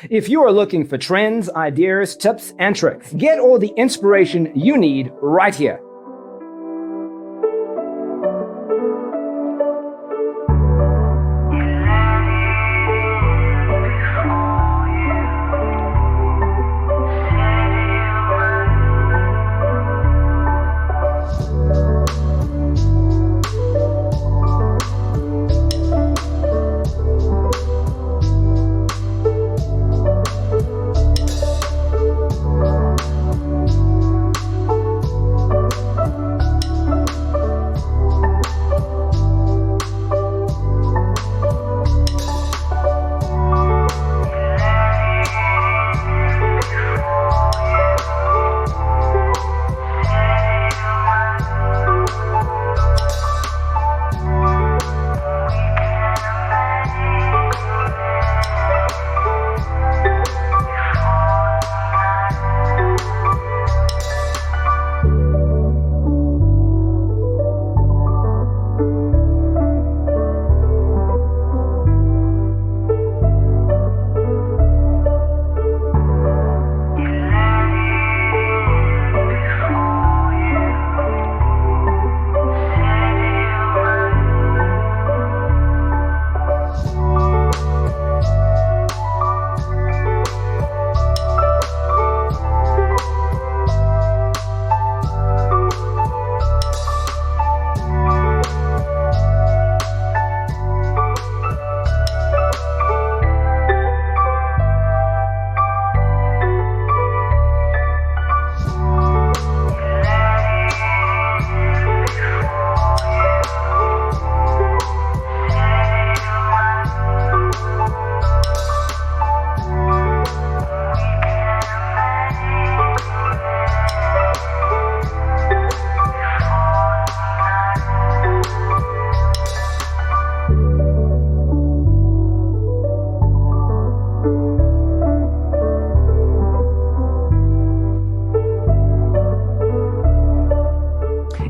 If you are looking for trends, ideas, tips, and tricks, get all the inspiration you need right here.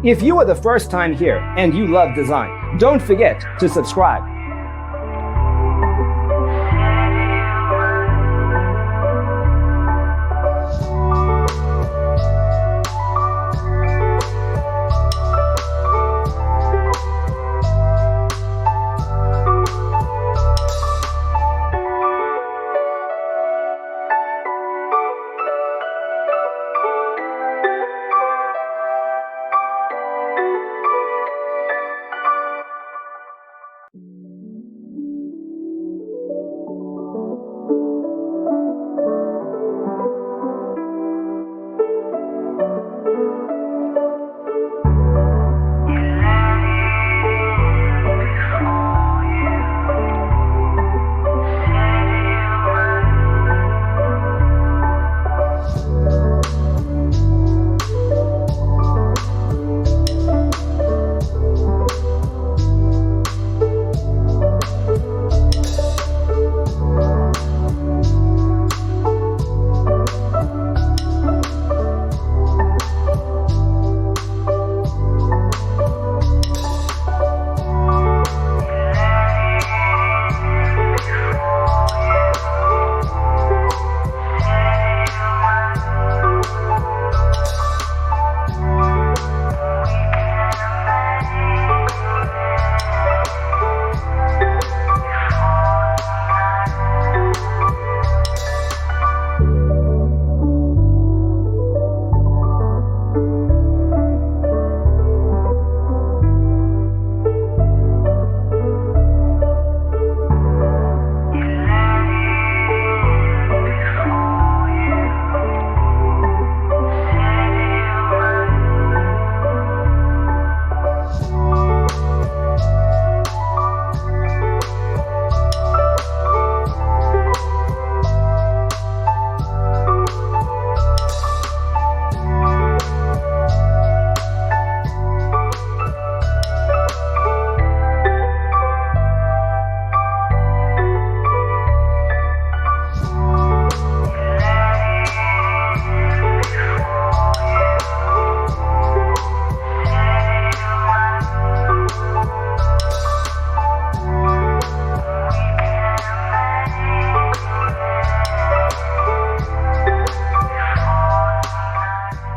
If you are the first time here and you love design, don't forget to subscribe.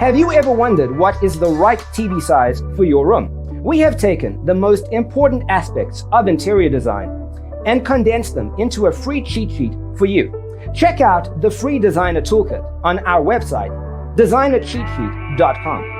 Have you ever wondered what is the right TV size for your room? We have taken the most important aspects of interior design and condensed them into a free cheat sheet for you. Check out the free designer toolkit on our website, designercheatsheet.com.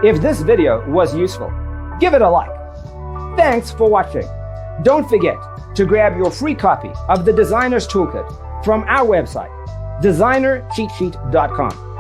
If this video was useful, give it a like. Thanks for watching. Don't forget to grab your free copy of the Designer's Toolkit from our website, designercheatsheet.com.